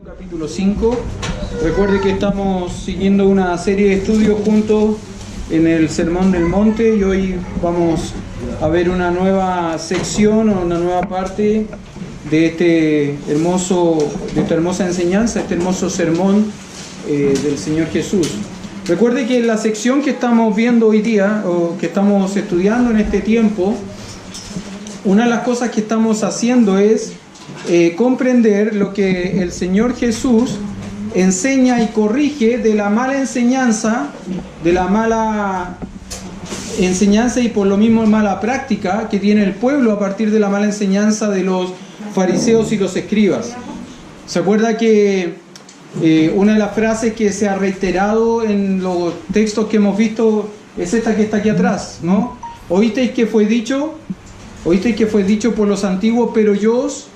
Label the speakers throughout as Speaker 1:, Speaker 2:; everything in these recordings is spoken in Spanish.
Speaker 1: Capítulo 5. Recuerde que estamos siguiendo una serie de estudios juntos en el Sermón del Monte y hoy vamos a ver una nueva sección o una nueva parte de esta hermosa enseñanza, este hermoso sermón del Señor Jesús. Recuerde que en la sección que estamos viendo hoy día o que estamos estudiando en este tiempo, una de las cosas que estamos haciendo es comprender lo que el Señor Jesús enseña y corrige de la mala enseñanza y por lo mismo mala práctica que tiene el pueblo a partir de la mala enseñanza de los fariseos y los escribas. ¿Se acuerda que una de las frases que se ha reiterado en los textos que hemos visto es esta que está aquí atrás, ¿no? Oísteis que fue dicho por los antiguos, pero yo os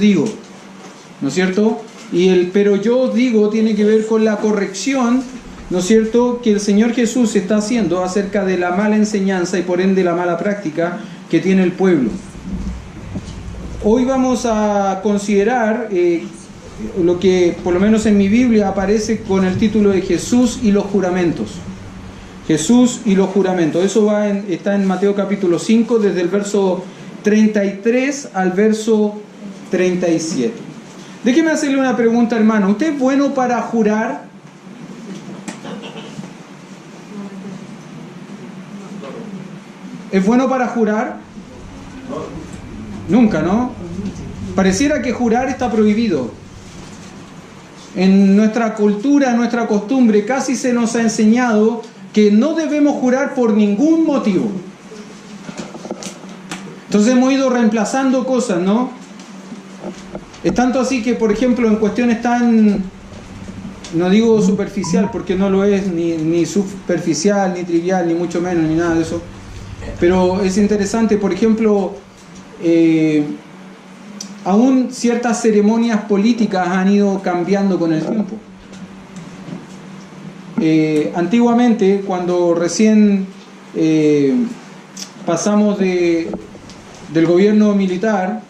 Speaker 1: digo, ¿no es cierto? Y el pero yo os digo tiene que ver con la corrección, ¿no es cierto?, que el Señor Jesús está haciendo acerca de la mala enseñanza y por ende la mala práctica que tiene el pueblo. Hoy vamos a considerar lo que por lo menos en mi Biblia aparece con el título de Jesús y los juramentos. Jesús y los juramentos. Eso está en Mateo capítulo 5, desde el verso 33 al verso 37. Déjeme hacerle una pregunta, hermano. ¿Usted es bueno para jurar? ¿Es bueno para jurar? Nunca, ¿no? Pareciera que jurar está prohibido. En nuestra cultura, en nuestra costumbre, casi se nos ha enseñado que no debemos jurar por ningún motivo. Entonces hemos ido reemplazando cosas, ¿no? Es tanto así que, por ejemplo, en cuestiones tan, no digo superficial, porque no lo es, ni superficial, ni trivial, ni mucho menos, ni nada de eso. Pero es interesante, por ejemplo, aún ciertas ceremonias políticas han ido cambiando con el tiempo. Antiguamente, cuando recién pasamos del gobierno militar,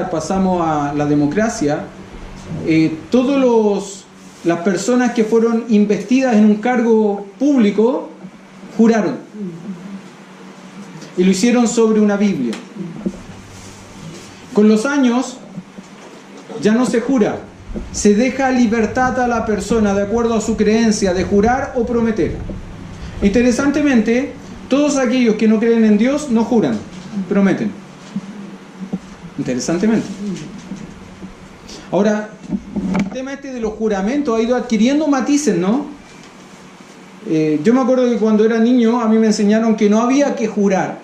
Speaker 1: pasamos a la democracia, las personas que fueron investidas en un cargo público juraron y lo hicieron sobre una Biblia. Con los años ya no se jura, se deja libertad a la persona de acuerdo a su creencia de jurar o prometer. Interesantemente, todos aquellos que no creen en Dios no juran, prometen. Interesantemente. Ahora, el tema de los juramentos ha ido adquiriendo matices, ¿no? Yo me acuerdo que cuando era niño a mí me enseñaron que no había que jurar.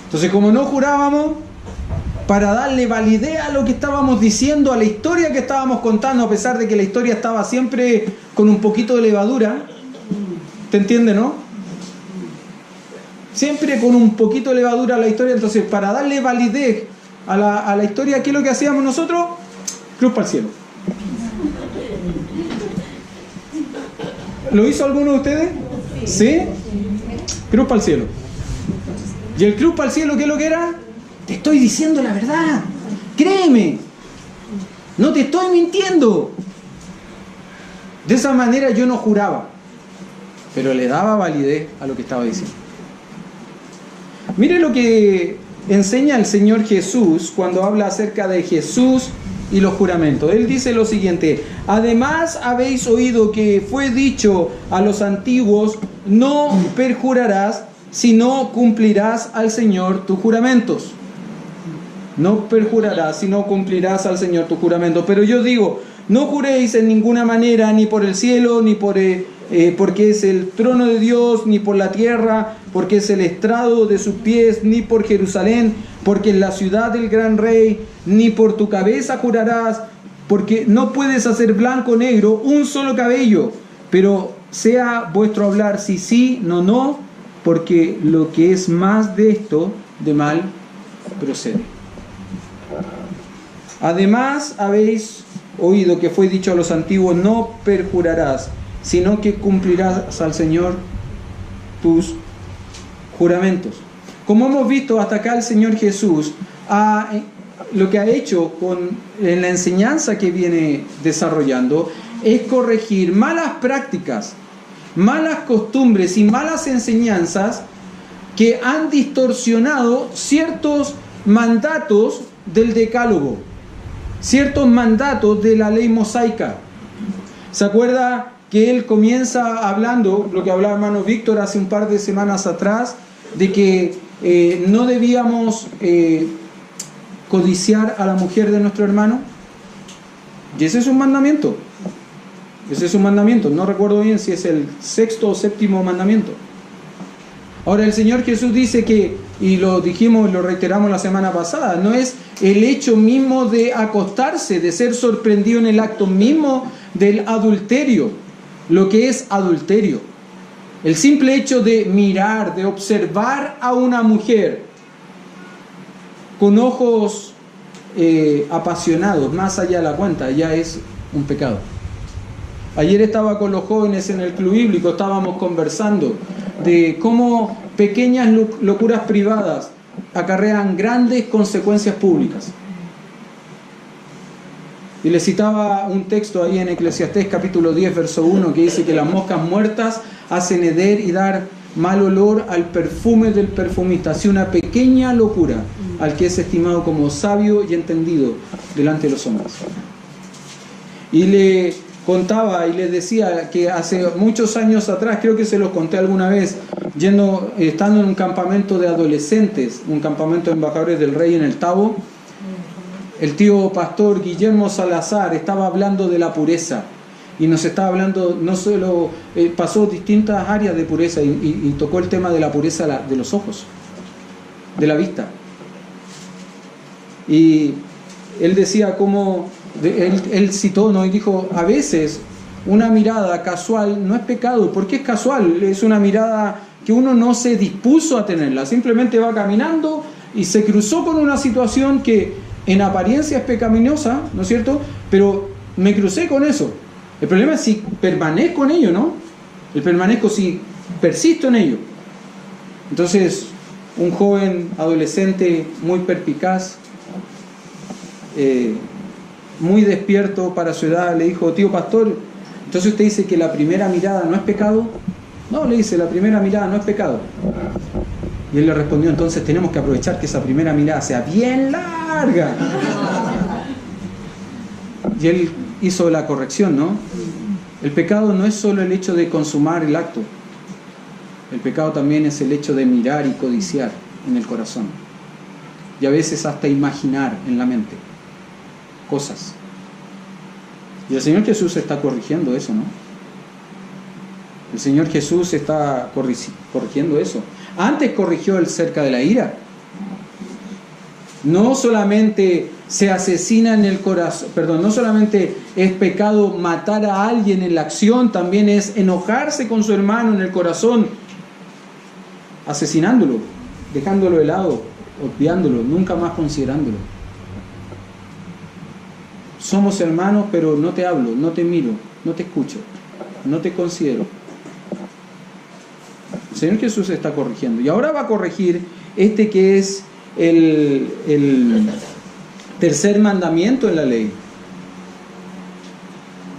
Speaker 1: Entonces, como no jurábamos, para darle validez a lo que estábamos diciendo, a la historia que estábamos contando, a pesar de que la historia estaba siempre con un poquito de levadura, ¿te entiende, no? Siempre con un poquito de levadura a la historia. Entonces, para darle validez a la historia, ¿qué es lo que hacíamos nosotros? Cruz para el cielo. ¿Lo hizo alguno de ustedes? ¿Sí? Cruz para el cielo. ¿Y el cruz para el cielo qué es lo que era? Te estoy diciendo la verdad. Créeme. No te estoy mintiendo. De esa manera yo no juraba, pero le daba validez a lo que estaba diciendo. Mire lo que enseña el Señor Jesús cuando habla acerca de Jesús y los juramentos. Él dice lo siguiente: además habéis oído que fue dicho a los antiguos, no perjurarás, sino cumplirás al Señor tus juramentos. No perjurarás, sino cumplirás al Señor tus juramentos. Pero yo digo, no juréis en ninguna manera, ni por el cielo, ni porque es el trono de Dios, ni por la tierra, porque es el estrado de sus pies, ni por Jerusalén, porque es la ciudad del gran rey, ni por tu cabeza jurarás, porque no puedes hacer blanco o negro un solo cabello, pero sea vuestro hablar sí, sí, no, no, porque lo que es más de esto, de mal procede. Además habéis oído que fue dicho a los antiguos, no perjurarás, sino que cumplirás al Señor tus juramentos. como hemos visto hasta acá, el Señor Jesús lo que ha hecho en la enseñanza que viene desarrollando es corregir malas prácticas, malas costumbres y malas enseñanzas que han distorsionado ciertos mandatos del decálogo, ciertos mandatos de la ley mosaica. ¿Se acuerda que él comienza hablando, lo que hablaba hermano Víctor hace un par de semanas atrás, de que no debíamos codiciar a la mujer de nuestro hermano? Y ese es un mandamiento. Ese es un mandamiento. No recuerdo bien si es el 6º o 7º mandamiento. Ahora el Señor Jesús dice que, y lo dijimos, lo reiteramos la semana pasada, no es el hecho mismo de acostarse, de ser sorprendido en el acto mismo del adulterio, lo que es adulterio. El simple hecho de mirar, de observar a una mujer con ojos apasionados, más allá de la cuenta, ya es un pecado. Ayer estaba con los jóvenes en el club bíblico, estábamos conversando de cómo pequeñas locuras privadas acarrean grandes consecuencias públicas. Y les citaba un texto ahí en Eclesiastés capítulo 10, verso 1, que dice que las moscas muertas hacen heder y dar mal olor al perfume del perfumista. Así una pequeña locura al que es estimado como sabio y entendido delante de los hombres. Y le contaba y les decía que hace muchos años atrás, creo que se los conté alguna vez, estando en un campamento de adolescentes, un campamento de embajadores del rey en el Tabo, el tío pastor Guillermo Salazar estaba hablando de la pureza y nos estaba hablando, no solo pasó distintas áreas de pureza y tocó el tema de la pureza de los ojos, de la vista. Y él decía cómo él citó, ¿no? Y dijo, a veces una mirada casual no es pecado. ¿Por qué es casual? Es una mirada que uno no se dispuso a tenerla, simplemente va caminando y se cruzó con una situación que en apariencia es pecaminosa, ¿no es cierto? Pero me crucé con eso. El problema es si permanezco en ello, ¿no? Si persisto en ello. Entonces, un joven adolescente muy perspicaz, muy despierto para su edad, le dijo, tío pastor, entonces usted dice que la primera mirada no es pecado. No, le dice, la primera mirada no es pecado. Y él le respondió, entonces tenemos que aprovechar que esa primera mirada sea bien larga. Y él hizo la corrección, ¿no? El pecado no es solo el hecho de consumar el acto. El pecado también es el hecho de mirar y codiciar en el corazón. Y a veces hasta imaginar en la mente cosas. Y el Señor Jesús está corrigiendo eso, ¿no? El Señor Jesús está corrigiendo eso. Antes corrigió el cerca de la ira. No solamente se asesina en el corazón, no solamente es pecado matar a alguien en la acción, también es enojarse con su hermano en el corazón, asesinándolo, dejándolo de lado, odiándolo, nunca más considerándolo. Somos hermanos, pero no te hablo, no te miro, no te escucho, no te considero. El Señor Jesús está corrigiendo. Y ahora va a corregir este que es el tercer mandamiento en la ley.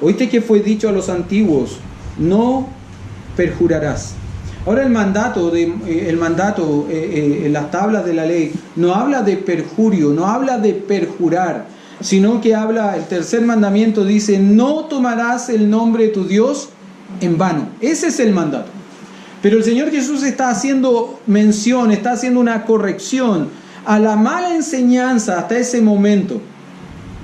Speaker 1: Oíste que fue dicho a los antiguos, no perjurarás. Ahora el mandato en las tablas de la ley no habla de perjurio, no habla de perjurar, sino que el tercer mandamiento dice, no tomarás el nombre de tu Dios en vano. Ese es el mandato. Pero el Señor Jesús está haciendo mención, está haciendo una corrección a la mala enseñanza hasta ese momento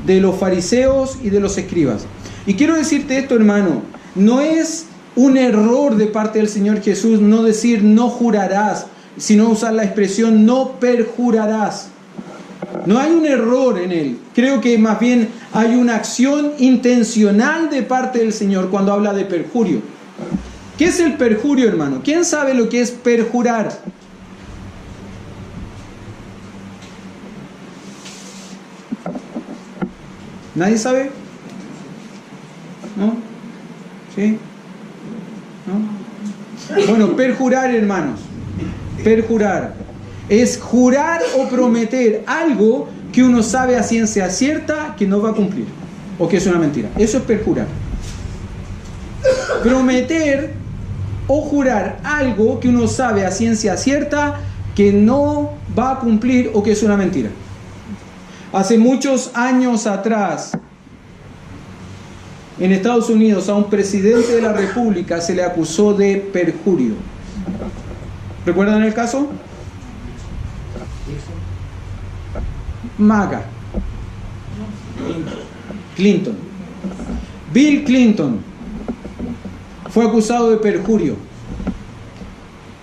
Speaker 1: de los fariseos y de los escribas. Y quiero decirte esto, hermano, no es un error de parte del Señor Jesús no decir no jurarás, sino usar la expresión no perjurarás. No hay un error en él. Creo que más bien hay una acción intencional de parte del Señor cuando habla de perjurio. ¿Qué es el perjurio, hermano? ¿Quién sabe lo que es perjurar? ¿Nadie sabe? ¿No? ¿Sí? ¿No? Bueno, perjurar, hermanos. Perjurar es jurar o prometer algo que uno sabe a ciencia cierta que no va a cumplir o que es una mentira. Eso es perjurar. Prometer o jurar algo que uno sabe a ciencia cierta que no va a cumplir o que es una mentira. Hace muchos años atrás, en Estados Unidos, a un presidente de la República se le acusó de perjurio. ¿Recuerdan el caso? MAGA. Clinton. Bill Clinton fue acusado de perjurio.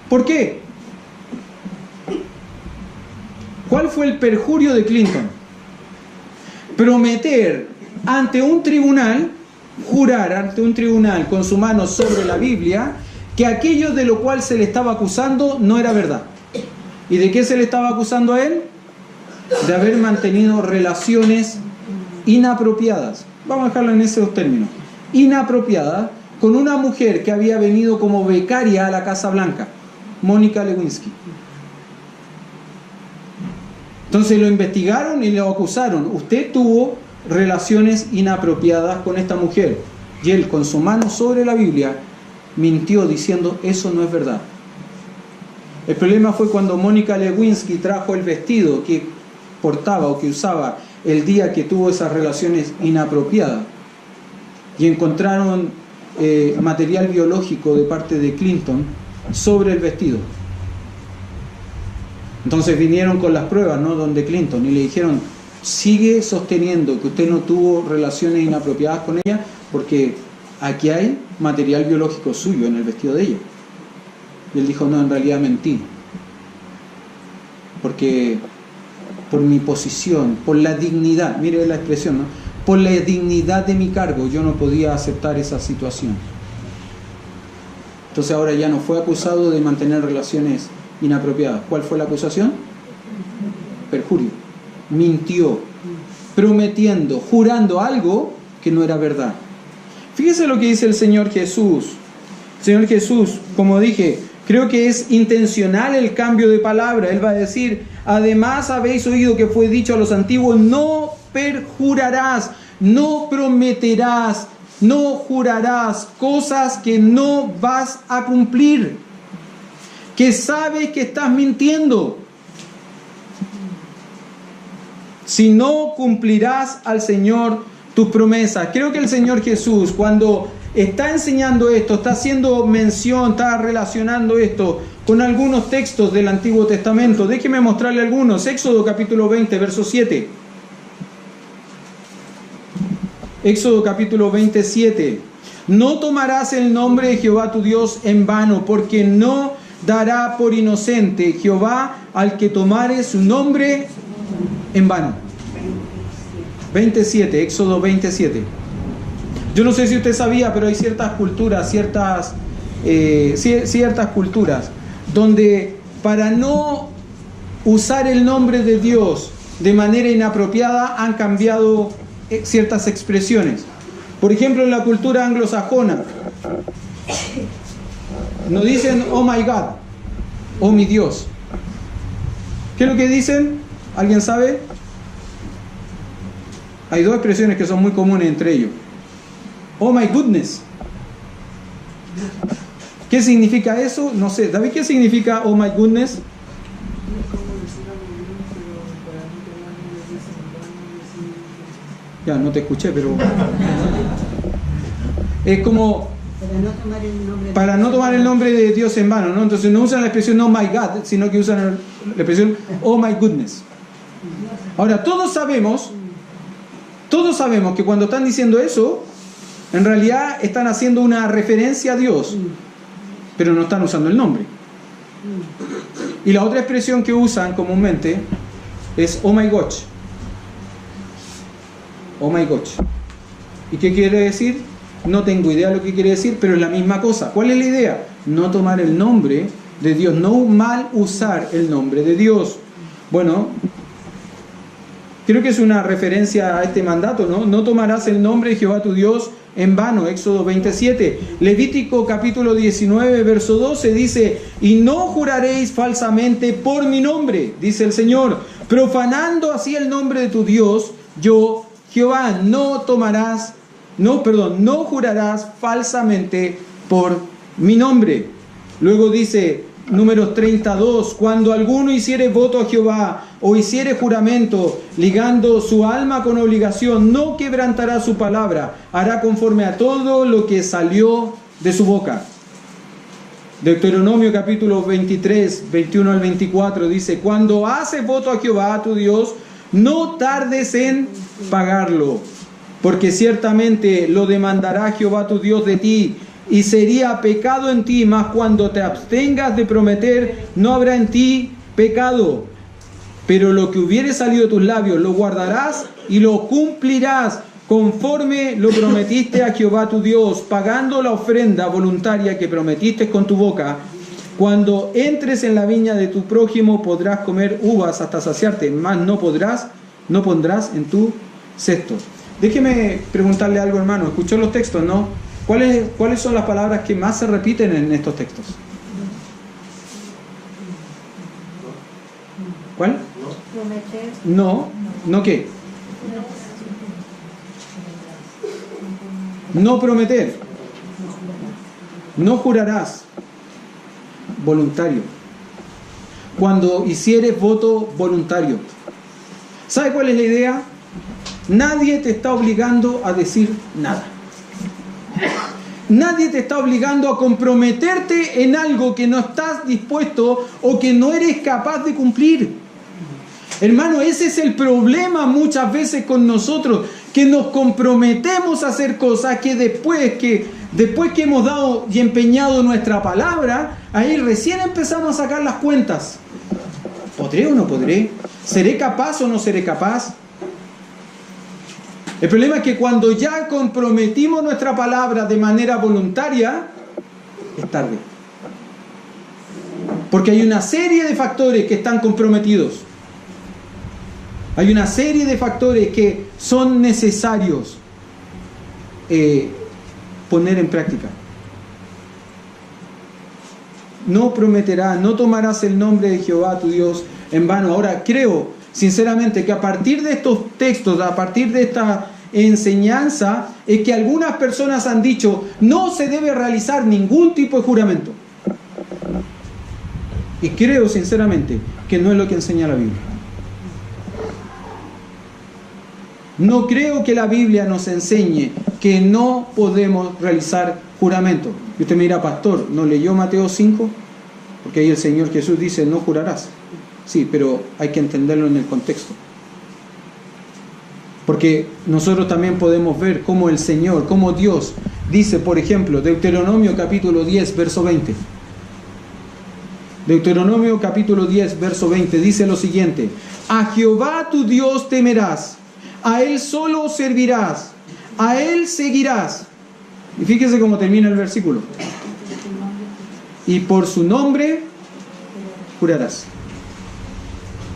Speaker 1: ¿Por qué? ¿Cuál fue el perjurio de Clinton? Prometer ante un tribunal, jurar ante un tribunal con su mano sobre la Biblia, que aquello de lo cual se le estaba acusando no era verdad. ¿Y de qué se le estaba acusando a él? De haber mantenido relaciones inapropiadas. Vamos a dejarlo en esos términos. Inapropiadas con una mujer que había venido como becaria a la Casa Blanca, Mónica Lewinsky. Entonces lo investigaron y lo acusaron. Usted tuvo relaciones inapropiadas con esta mujer. Y él, con su mano sobre la Biblia, mintió diciendo, eso no es verdad. El problema fue cuando Mónica Lewinsky trajo el vestido que portaba o que usaba el día que tuvo esas relaciones inapropiadas. Y encontraron material biológico de parte de Clinton sobre el vestido. Entonces vinieron con las pruebas, ¿no?, donde Clinton, y le dijeron, sigue sosteniendo que usted no tuvo relaciones inapropiadas con ella, porque aquí hay material biológico suyo en el vestido de ella. Y él dijo, no, en realidad mentí. Porque por mi posición, por la dignidad, mire la expresión, ¿no?, por la dignidad de mi cargo, yo no podía aceptar esa situación. Entonces ahora ya no fue acusado de mantener relaciones inapropiadas. ¿Cuál fue la acusación? Perjurio. Mintió, prometiendo, jurando algo que no era verdad. Fíjese lo que dice el Señor Jesús. Señor Jesús, como dije, creo que es intencional el cambio de palabra. Él va a decir, además habéis oído que fue dicho a los antiguos, no perjurarás, no prometerás, no jurarás cosas que no vas a cumplir, que sabes que estás mintiendo. Si no cumplirás al Señor tus promesas. Creo que el Señor Jesús, cuando está enseñando esto, está haciendo mención, está relacionando esto con algunos textos del Antiguo Testamento. Déjeme mostrarle algunos. Éxodo capítulo 20, verso 7. Éxodo capítulo 27. No tomarás el nombre de Jehová tu Dios en vano, porque no dará por inocente Jehová al que tomare su nombre en vano. 27, Éxodo 27. Yo no sé si usted sabía, pero hay ciertas culturas, ciertas culturas donde para no usar el nombre de Dios de manera inapropiada han cambiado ciertas expresiones. Por ejemplo, en la cultura anglosajona no dicen oh my God, oh mi Dios. ¿Qué es lo que dicen? ¿Alguien sabe? Hay dos expresiones que son muy comunes entre ellos. Oh my goodness. ¿Qué significa eso? No sé. David, ¿qué significa oh my goodness? Ya, no te escuché, pero... Es como... Para no tomar el nombre de Dios en vano, ¿no? Entonces no usan la expresión oh my God, sino que usan la expresión oh my goodness. Ahora, todos sabemos que cuando están diciendo eso, en realidad están haciendo una referencia a Dios, pero no están usando el nombre. Y la otra expresión que usan comúnmente es oh my gosh. Oh my gosh. ¿Y qué quiere decir? No tengo idea de lo que quiere decir, pero es la misma cosa. ¿Cuál es la idea? No tomar el nombre de Dios, no mal usar el nombre de Dios. Bueno, creo que es una referencia a este mandato, ¿no? No tomarás el nombre de Jehová tu Dios en vano. Éxodo 27. Levítico capítulo 19, verso 12 dice: y no juraréis falsamente por mi nombre, dice el Señor, profanando así el nombre de tu Dios, yo, Jehová. No jurarás falsamente por mi nombre. Luego dice, Números 32, cuando alguno hiciere voto a Jehová o hiciere juramento, ligando su alma con obligación, no quebrantará su palabra, hará conforme a todo lo que salió de su boca. Deuteronomio capítulo 23, 21 al 24 dice: cuando haces voto a Jehová tu Dios, no tardes en pagarlo, porque ciertamente lo demandará Jehová tu Dios de ti, y sería pecado en ti, mas cuando te abstengas de prometer, no habrá en ti pecado. Pero lo que hubiere salido de tus labios, lo guardarás y lo cumplirás, conforme lo prometiste a Jehová tu Dios, pagando la ofrenda voluntaria que prometiste con tu boca. Cuando entres en la viña de tu prójimo, podrás comer uvas hasta saciarte, mas no pondrás en tu cesto. Déjeme preguntarle algo, hermano. ¿Escuchó los textos, no? ¿Cuáles son las palabras que más se repiten en estos textos? ¿Cuál? No. ¿No qué? No prometer. No jurarás. Voluntario. Cuando hicieres voto voluntario. ¿Sabe cuál es la idea? Nadie te está obligando a decir nada. Nadie te está obligando a comprometerte en algo que no estás dispuesto o que no eres capaz de cumplir. Hermano, ese es el problema muchas veces con nosotros, que nos comprometemos a hacer cosas que después que hemos dado y empeñado nuestra palabra, ahí recién empezamos a sacar las cuentas. ¿Podré o no podré? ¿Seré capaz o no seré capaz? El problema es que cuando ya comprometimos nuestra palabra de manera voluntaria, es tarde. Porque hay una serie de factores que están comprometidos. Hay una serie de factores que son necesarios poner en práctica. No prometerás, no tomarás el nombre de Jehová tu Dios en vano. Ahora creo sinceramente que a partir de estos textos, a partir de esta enseñanza, es que algunas personas han dicho: no se debe realizar ningún tipo de juramento. Y creo sinceramente que no es lo que enseña la Biblia. No creo que la Biblia nos enseñe que no podemos realizar juramento. Y usted me dirá: pastor, ¿no leyó Mateo 5? Porque ahí el Señor Jesús dice: no jurarás. Sí, pero hay que entenderlo en el contexto. Porque nosotros también podemos ver cómo el Señor, cómo Dios dice, por ejemplo, Deuteronomio capítulo 10, verso 20. Deuteronomio capítulo 10, verso 20 dice lo siguiente: a Jehová tu Dios temerás, a Él solo servirás, a Él seguirás. Y fíjese cómo termina el versículo: y por su nombre jurarás.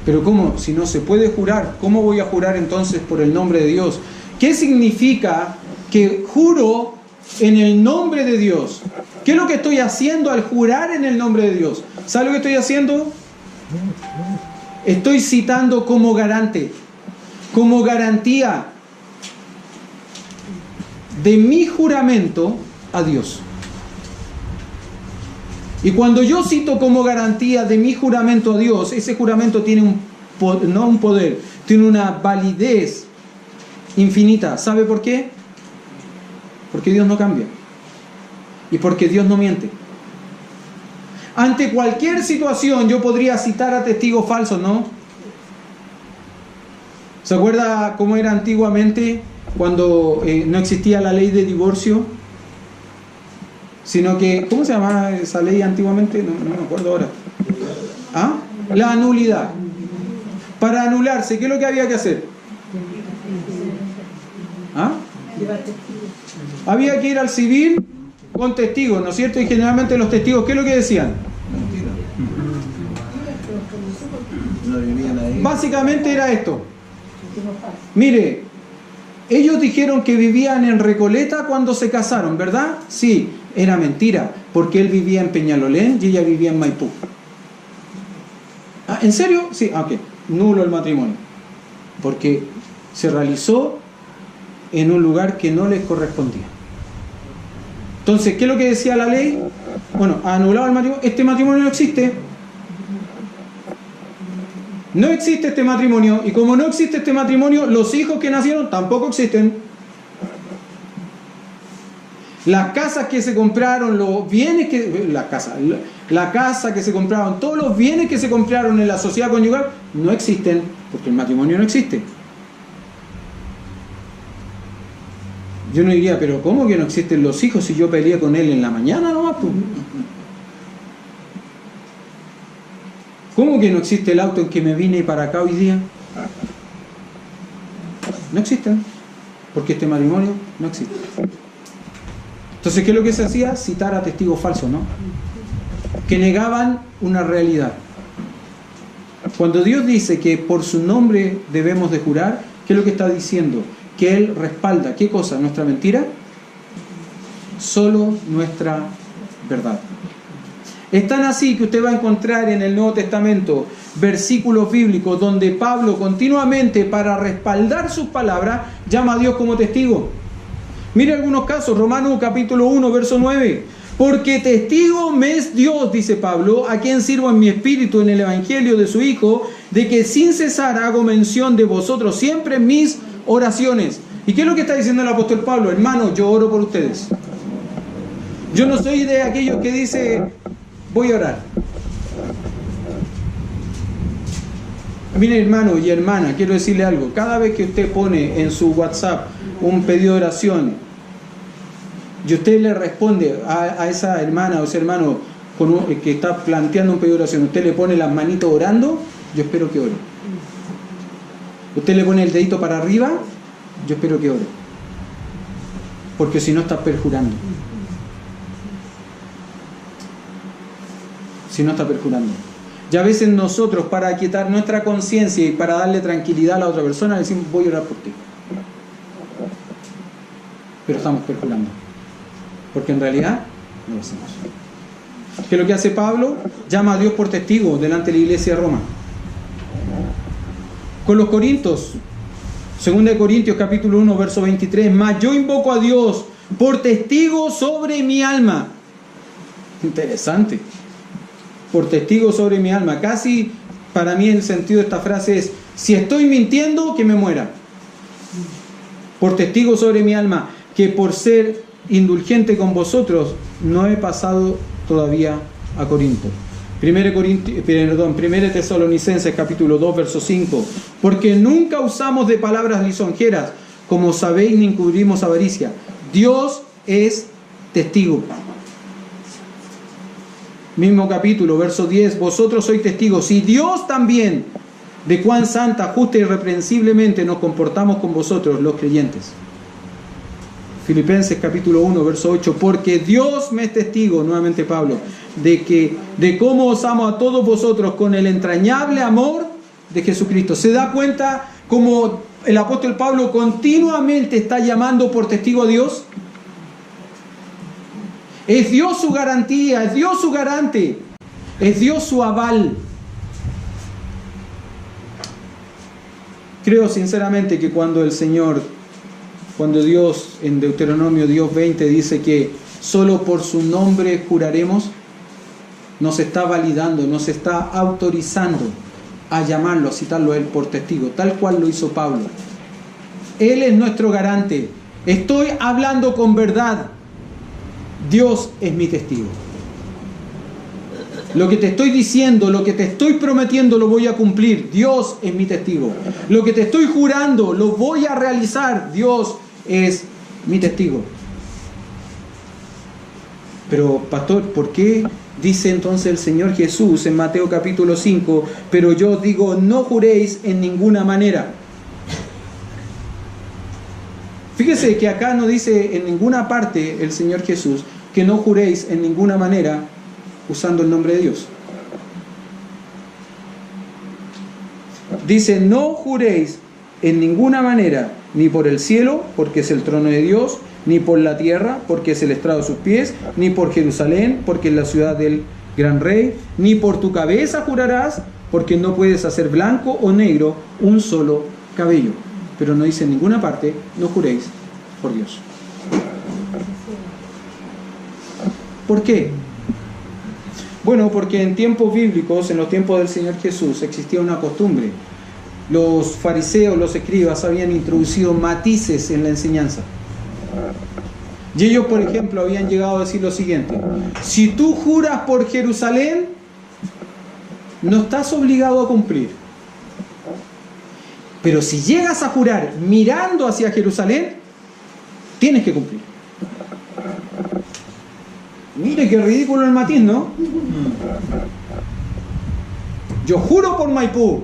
Speaker 1: Pero ¿cómo? Si no se puede jurar, ¿cómo voy a jurar entonces por el nombre de Dios? ¿Qué significa que juro en el nombre de Dios? ¿Qué es lo que estoy haciendo al jurar en el nombre de Dios? ¿Sabe lo que estoy haciendo? Estoy citando como garante, como garantía de mi juramento a Dios. Y cuando yo cito como garantía de mi juramento a Dios, ese juramento tiene no un poder, tiene una validez infinita. ¿Sabe por qué? Porque Dios no cambia. Y porque Dios no miente. Ante cualquier situación yo podría citar a testigos falsos, ¿no? ¿Se acuerda cómo era antiguamente cuando no existía la ley de divorcio? Sino que, ¿cómo se llamaba esa ley antiguamente? No me acuerdo ahora. ¿Ah? La anulidad. Para anularse, ¿qué es lo que había que hacer? ¿Ah? Había que ir al civil con testigos, ¿no es cierto? Y generalmente los testigos, ¿qué es lo que decían? Básicamente era esto: mire, Ellos dijeron que vivían en Recoleta cuando se casaron, ¿verdad? Sí, era mentira, porque él vivía en Peñalolén y ella vivía en Maipú. ¿Ah, ¿en serio? Sí, ok. Nulo el matrimonio, porque se realizó en un lugar que no les correspondía. Entonces, ¿qué es lo que decía la ley? Bueno, anulado el matrimonio. Este matrimonio no existe. No existe este matrimonio, y como no existe este matrimonio, los hijos que nacieron tampoco existen. Las casas que se compraron, los bienes que... La casa que se compraron, todos los bienes que se compraron en la sociedad conyugal no existen, porque el matrimonio no existe. Yo no diría, pero ¿cómo que no existen los hijos si yo peleé con él en la mañana nomás? ¿Cómo que no existe el auto en que me vine para acá hoy día? No existen, porque este matrimonio no existe. Entonces, ¿qué es lo que se hacía? Citar a testigos falsos, ¿no? Que negaban una realidad. Cuando Dios dice que por su nombre debemos de jurar, ¿qué es lo que está diciendo? Que Él respalda, ¿qué cosa? ¿Nuestra mentira? Solo nuestra verdad. Es tan así que usted va a encontrar en el Nuevo Testamento versículos bíblicos donde Pablo continuamente, para respaldar sus palabras, llama a Dios como testigo. Mire algunos casos. Romanos capítulo 1, verso 9. Porque testigo me es Dios, dice Pablo, a quien sirvo en mi espíritu en el evangelio de su Hijo, de que sin cesar hago mención de vosotros siempre en mis oraciones. ¿Y qué es lo que está diciendo el apóstol Pablo? Hermanos, yo oro por ustedes. Yo no soy de aquellos que dice, voy a orar. Mire, hermano y hermana, quiero decirle algo. Cada vez que usted pone en su WhatsApp un pedido de oración y usted le responde a esa hermana o ese hermano que está planteando un pedido de oración, usted le pone las manitos orando, yo espero que ore. Usted le pone el dedito para arriba, yo espero que ore. Porque si no, está perjurando. Si no, está perjurando. Y a veces nosotros, para aquietar nuestra conciencia y para darle tranquilidad a la otra persona, le decimos, voy a orar por ti. Pero estamos perjurando. Porque en realidad no lo hacemos. ¿Qué es lo que hace Pablo? Llama a Dios por testigo delante de la iglesia de Roma. Con los Corintios, 2 Corintios capítulo 1, verso 23, mas yo invoco a Dios por testigo sobre mi alma. Interesante. Por testigo sobre mi alma. Casi para mí el sentido de esta frase es, si estoy mintiendo, que me muera. Por testigo sobre mi alma, que por ser indulgente con vosotros, no he pasado todavía a Corinto. 1 Tesalonicenses capítulo 2, verso 5. Porque nunca usamos de palabras lisonjeras, como sabéis, ni encubrimos avaricia. Dios es testigo. Mismo capítulo, verso 10. Vosotros sois testigos, y Dios también, de cuán santa, justa y irreprensiblemente nos comportamos con vosotros, los creyentes. Filipenses capítulo 1, verso 8. Porque Dios me es testigo, nuevamente Pablo, de cómo os amo a todos vosotros con el entrañable amor de Jesucristo. ¿Se da cuenta cómo el apóstol Pablo continuamente está llamando por testigo a Dios? Es Dios su garantía, es Dios su garante, es Dios su aval. Creo sinceramente que cuando Dios en Deuteronomio Dios 20 dice que solo por su nombre juraremos, nos está validando, nos está autorizando a llamarlo, a citarlo a él por testigo, tal cual lo hizo Pablo. Él es nuestro garante. Estoy hablando con verdad. Dios es mi testigo. Lo que te estoy diciendo, lo que te estoy prometiendo, lo voy a cumplir. Dios es mi testigo. Lo que te estoy jurando, lo voy a realizar. Dios es mi testigo. Pero, pastor, ¿por qué dice entonces el Señor Jesús en Mateo capítulo 5, pero yo os digo, no juréis en ninguna manera? Fíjese que acá no dice en ninguna parte el Señor Jesús que no juréis en ninguna manera usando el nombre de Dios. Dice, no juréis en ninguna manera ni por el cielo, porque es el trono de Dios, ni por la tierra, porque es el estrado de sus pies, ni por Jerusalén, porque es la ciudad del gran rey, ni por tu cabeza jurarás, porque no puedes hacer blanco o negro un solo cabello. Pero no dice en ninguna parte, no juréis por Dios. ¿Por qué? Bueno, porque en tiempos bíblicos, en los tiempos del Señor Jesús, existía una costumbre. Los fariseos, los escribas, habían introducido matices en la enseñanza. Y ellos, por ejemplo, habían llegado a decir lo siguiente: si tú juras por Jerusalén, no estás obligado a cumplir. Pero si llegas a jurar mirando hacia Jerusalén, tienes que cumplir. Mire qué ridículo el matiz, ¿no? Yo juro por Maipú.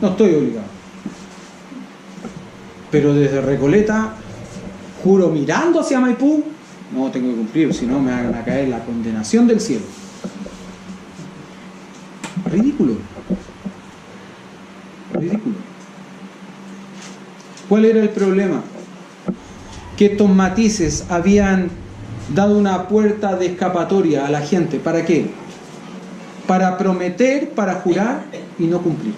Speaker 1: No estoy obligado. Pero desde Recoleta, juro mirando hacia Maipú, no tengo que cumplir, si no me van a caer la condenación del cielo. Ridículo. Ridículo. ¿Cuál era el problema? Que estos matices habían dado una puerta de escapatoria a la gente. ¿Para qué? Para prometer, para jurar y no cumplir.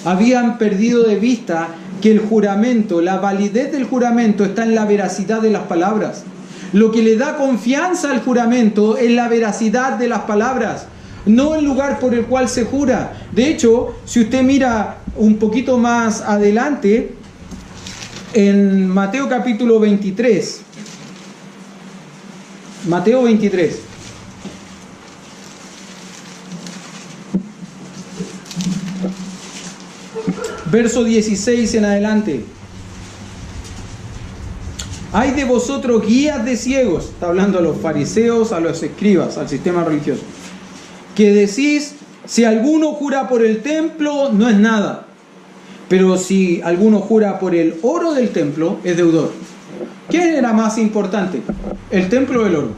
Speaker 1: Habían perdido de vista que el juramento, la validez del juramento está en la veracidad de las palabras. Lo que le da confianza al juramento es la veracidad de las palabras, no el lugar por el cual se jura. De hecho, si usted mira un poquito más adelante, en Mateo capítulo 23, Mateo 23, verso 16 en adelante. Hay de vosotros guías de ciegos, está hablando a los fariseos, a los escribas, al sistema religioso, que decís, si alguno jura por el templo, no es nada, pero si alguno jura por el oro del templo, es deudor. ¿Qué era más importante? ¿El templo o el oro?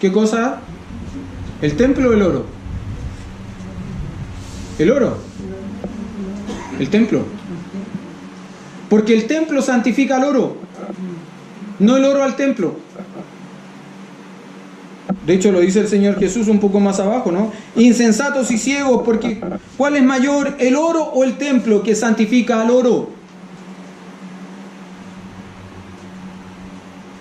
Speaker 1: ¿Qué cosa? ¿El templo o el oro? El oro. El templo. Porque el templo santifica al oro, no el oro al templo. De hecho lo dice el Señor Jesús un poco más abajo, ¿no? Insensatos y ciegos, porque ¿cuál es mayor, el oro o el templo que santifica al oro?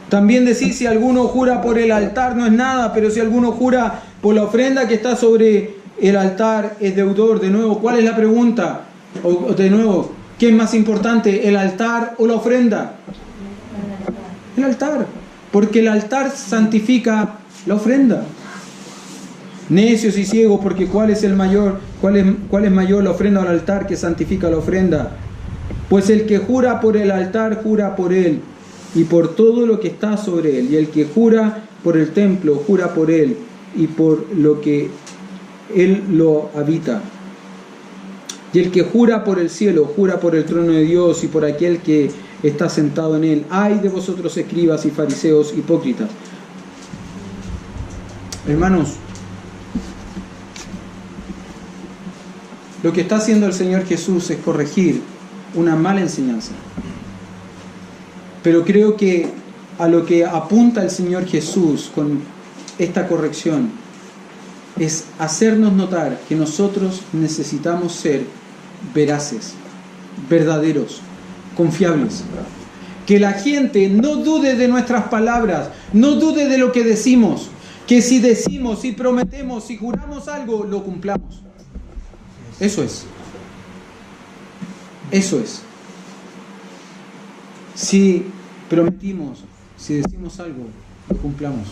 Speaker 1: También decís, si alguno jura por el altar no es nada, pero si alguno jura por la ofrenda que está sobre el altar es deudor. De nuevo, ¿cuál es la pregunta? O de nuevo, ¿qué es más importante, el altar o la ofrenda? El altar, porque el altar santifica la ofrenda. Necios y ciegos, porque ¿cuál es el mayor? ¿Cuál es mayor, la ofrenda o el altar que santifica la ofrenda? Pues el que jura por el altar, jura por él y por todo lo que está sobre él. Y el que jura por el templo, jura por él y por lo que él lo habita. Y el que jura por el cielo, jura por el trono de Dios y por aquel que está sentado en él. ¡Ay de vosotros, escribas y fariseos hipócritas! Hermanos, lo que está haciendo el Señor Jesús es corregir una mala enseñanza. Pero creo que a lo que apunta el Señor Jesús con esta corrección es hacernos notar que nosotros necesitamos ser veraces, verdaderos, confiables. Que la gente no dude de nuestras palabras, no dude de lo que decimos. Que si decimos, si prometemos, si juramos algo, lo cumplamos. Eso es. Eso es. Si prometimos, si decimos algo, lo cumplamos.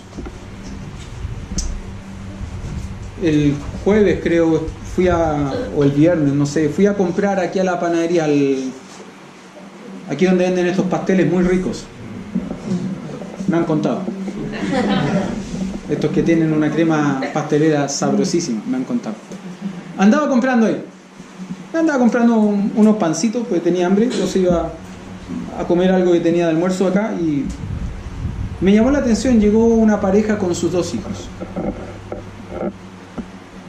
Speaker 1: El jueves creo, o el viernes, no sé, fui a comprar aquí a la panadería, aquí donde venden estos pasteles muy ricos. Me han contado. Estos que tienen una crema pastelera sabrosísima, me han contado. Andaba comprando ahí. Andaba comprando unos pancitos porque tenía hambre. Yo se iba a comer algo que tenía de almuerzo acá y me llamó la atención. Llegó una pareja con sus 2 hijos.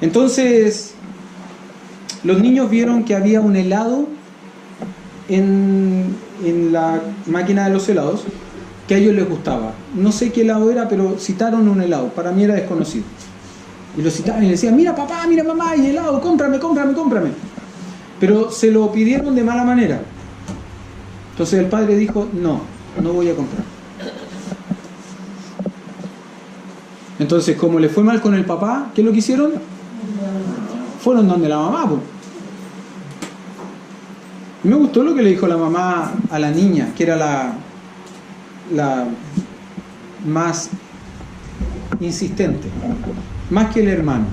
Speaker 1: Entonces, los niños vieron que había un helado en la máquina de los helados que a ellos les gustaba. No sé qué helado era, pero citaron un helado. Para mí era desconocido. Y lo citaban y le decían, mira papá, mira mamá, hay helado, cómprame. Pero se lo pidieron de mala manera. Entonces el padre dijo, no voy a comprar. Entonces, como le fue mal con el papá, ¿qué es lo que hicieron? Fueron donde la mamá, pues. Me gustó lo que le dijo la mamá a la niña, que era la más insistente, más que el hermano.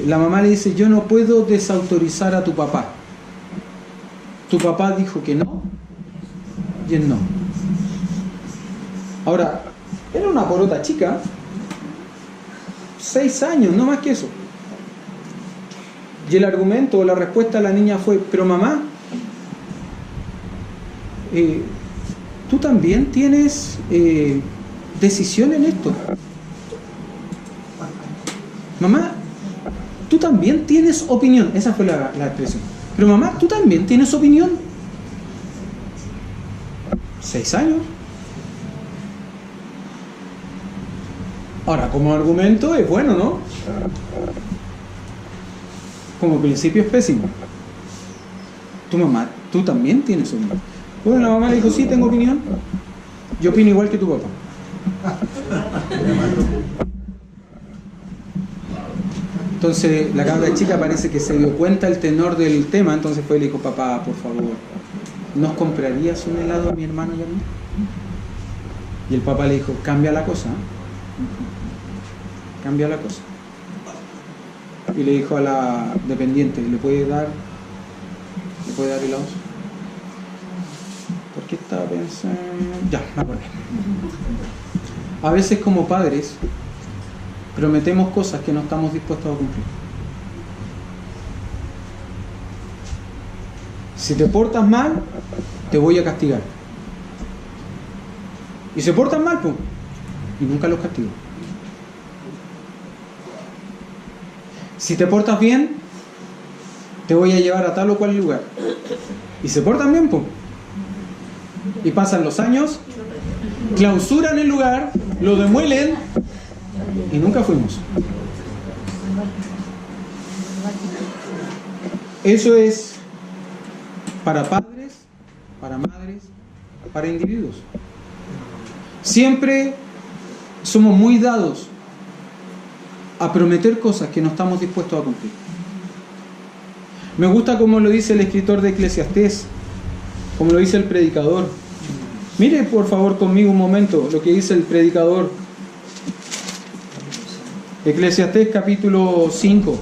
Speaker 1: La mamá le dice, yo no puedo desautorizar a tu papá. Tu papá dijo que no, y él no. Ahora, era una porota chica, 6 años, no más que eso. Y el argumento o la respuesta de la niña fue, pero mamá, tú también tienes decisión en esto. Mamá, tú también tienes opinión. Esa fue la expresión. Pero mamá, tú también tienes opinión. 6 años. Ahora, como argumento es bueno, ¿no? Como principio es pésimo. Tu mamá, tú también tienes opinión. Bueno, la mamá le dijo, sí, tengo opinión. Yo opino igual que tu papá. Entonces la cabra chica parece que se dio cuenta el tenor del tema, entonces fue y le dijo, papá, por favor, ¿nos comprarías un helado a mi hermano y a mí? Y el papá le dijo, cambia la cosa, cambia la cosa. Y le dijo a la dependiente, ¿le puede dar helados? ¿Por qué estaba pensando? Ya, me acordé. A veces como padres prometemos cosas que no estamos dispuestos a cumplir. Si te portas mal, te voy a castigar. Y se portan mal, pues, y nunca los castigo. Si te portas bien, te voy a llevar a tal o cual lugar. Y se portan bien, pues. Y pasan los años, clausuran el lugar, lo demuelen y nunca fuimos. Eso es para padres, para madres, para individuos. Siempre somos muy dados a prometer cosas que no estamos dispuestos a cumplir. Me gusta como lo dice el escritor de Eclesiastés, como lo dice el predicador. Mire por favor conmigo un momento lo que dice el predicador. Eclesiastés capítulo 5.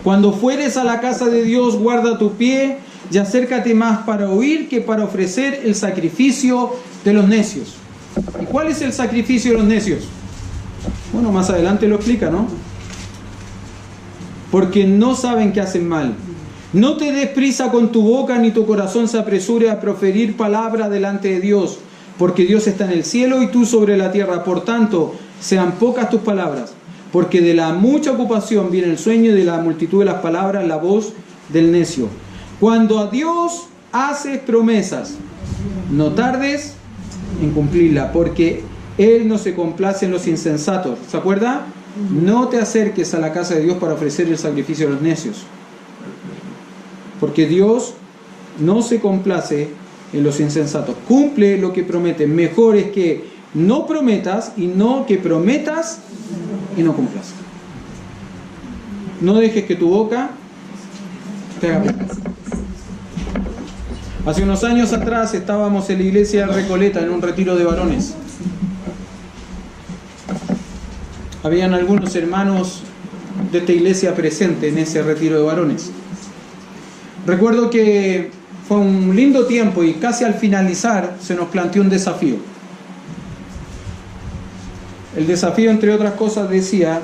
Speaker 1: Cuando fueres a la casa de Dios, guarda tu pie y acércate más para oír que para ofrecer el sacrificio de los necios. ¿Y cuál es el sacrificio de los necios? Bueno, más adelante lo explica, ¿no? Porque no saben que hacen mal. No te des prisa con tu boca, ni tu corazón se apresure a proferir palabra delante de Dios, porque Dios está en el cielo y tú sobre la tierra. Por tanto, sean pocas tus palabras, porque de la mucha ocupación viene el sueño, y de la multitud de las palabras la voz del necio. Cuando a Dios haces promesas, no tardes en cumplirla, porque Él no se complace en los insensatos. ¿Se acuerda? No te acerques a la casa de Dios para ofrecer el sacrificio a los necios, porque Dios no se complace en los insensatos. Cumple lo que promete. Mejor es que no prometas y no que prometas y no cumplas. No dejes que tu boca te haga pecar. Hace unos años atrás estábamos en la iglesia de Recoleta en un retiro de varones. Habían algunos hermanos de esta iglesia presentes en ese retiro de varones. Recuerdo que fue un lindo tiempo y casi al finalizar se nos planteó un desafío. El desafío, entre otras cosas, decía: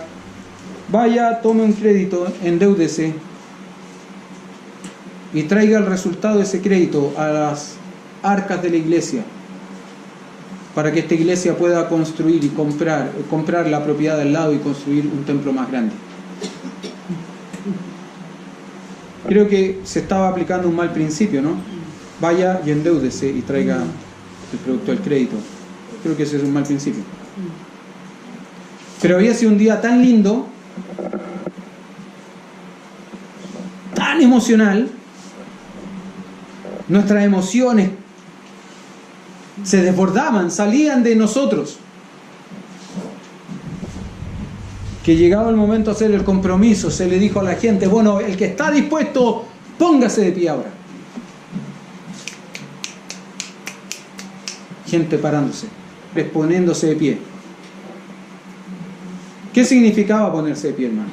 Speaker 1: vaya, tome un crédito, endeúdese y traiga el resultado de ese crédito a las arcas de la iglesia. para que esta iglesia pueda construir y comprar la propiedad del lado y construir un templo más grande. Creo que se estaba aplicando un mal principio, ¿no? Vaya y endeúdese y traiga el producto del crédito. Creo que ese es un mal principio. Pero había sido un día tan lindo, tan emocional, nuestras emociones se desbordaban, salían de nosotros, que llegado el momento de hacer el compromiso, se le dijo a la gente, bueno, el que está dispuesto, póngase de pie ahora. Gente parándose, poniéndose de pie. ¿Qué significaba ponerse de pie, hermano?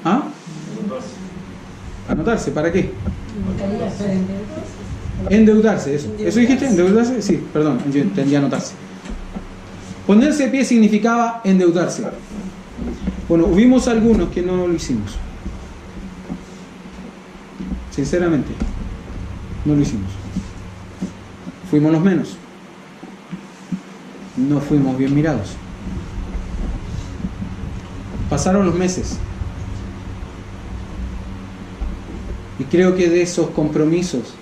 Speaker 1: ¿Ah? Anotarse, ¿para qué? Endeudarse, eso. ¿Eso dijiste? ¿Endeudarse? Sí, perdón, yo entendí anotarse. Ponerse de pie significaba endeudarse. Bueno, hubimos algunos que no lo hicimos. Sinceramente, no lo hicimos. Fuimos los menos. No fuimos bien mirados. Pasaron los meses. Y creo que de esos compromisos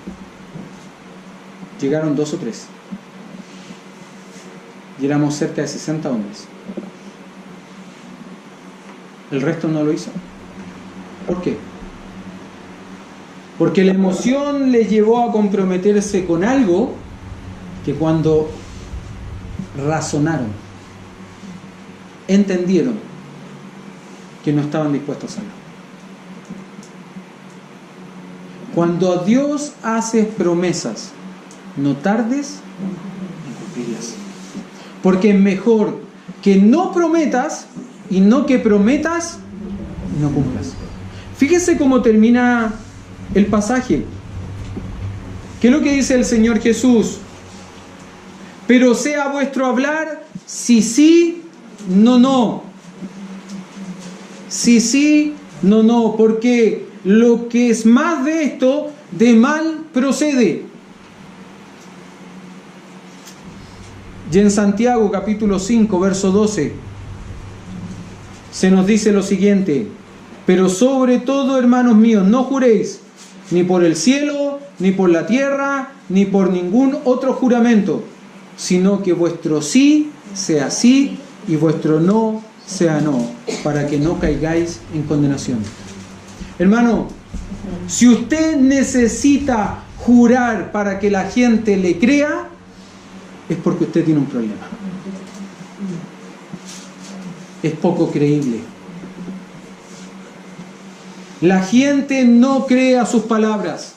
Speaker 1: llegaron 2 o 3. Y éramos cerca de 60 hombres. El resto no lo hizo. ¿Por qué? Porque la emoción le llevó a comprometerse con algo que cuando razonaron, entendieron que no estaban dispuestos a hacerlo. Cuando a Dios haces promesas, no tardes en cumplirlas. Porque es mejor que no prometas y no que prometas y no cumplas. Fíjese cómo termina el pasaje. ¿Qué es lo que dice el Señor Jesús? Pero sea vuestro hablar sí, sí, no, no. Sí, sí, no, no. Porque lo que es más de esto, de mal procede. Y en Santiago capítulo 5, verso 12, se nos dice lo siguiente: pero sobre todo, hermanos míos, no juréis ni por el cielo, ni por la tierra, ni por ningún otro juramento, sino que vuestro sí sea sí y vuestro no sea no, para que no caigáis en condenación. Hermano, si usted necesita jurar para que la gente le crea, es porque usted tiene un problema. Es poco creíble. La gente no cree a sus palabras.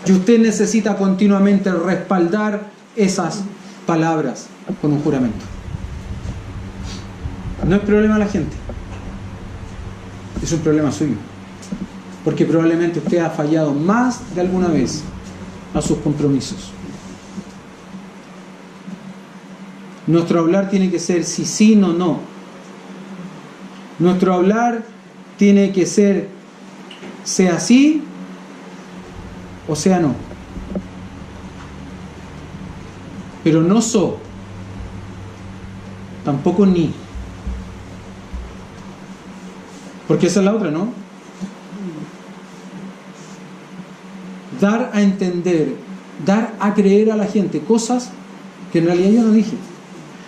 Speaker 1: Y usted necesita continuamente respaldar esas palabras con un juramento. No es problema de la gente. Es un problema suyo. Porque probablemente usted ha fallado más de alguna vez a sus compromisos. Nuestro hablar tiene que ser sí, sí, no, no. Nuestro hablar tiene que ser sea sí o sea no. Pero no so, tampoco ni. Porque esa es la otra, ¿no? Dar a entender, dar a creer a la gente cosas que en realidad yo no dije.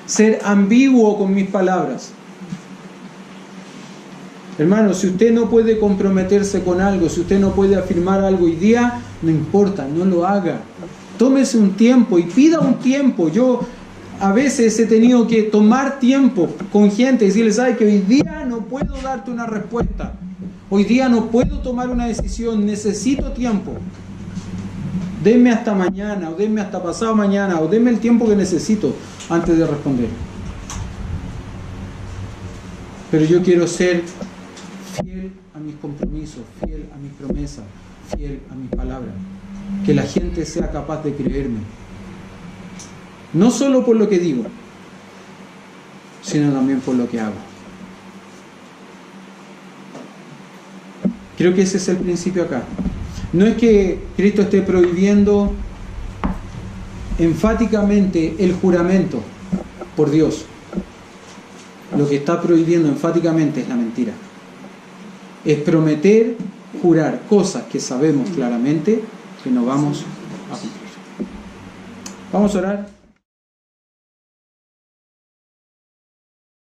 Speaker 1: Ser ambiguo con mis palabras. Hermano, si usted no puede comprometerse con algo, si usted no puede afirmar algo hoy día, no importa, no lo haga. Tómese un tiempo y pida un tiempo. Yo a veces he tenido que tomar tiempo con gente y decirles, ¿sabe que hoy día no puedo darte una respuesta? Hoy día no puedo tomar una decisión, necesito tiempo. Denme hasta mañana, o denme hasta pasado mañana, o denme el tiempo que necesito antes de responder. Pero yo quiero ser fiel a mis compromisos, fiel a mis promesas, fiel a mis palabras. Que la gente sea capaz de creerme. No solo por lo que digo, sino también por lo que hago. Creo que ese es el principio acá. No es que Cristo esté prohibiendo enfáticamente el juramento por Dios, lo que está prohibiendo enfáticamente es la mentira. Es prometer, jurar cosas que sabemos claramente que no vamos a cumplir. Vamos a orar.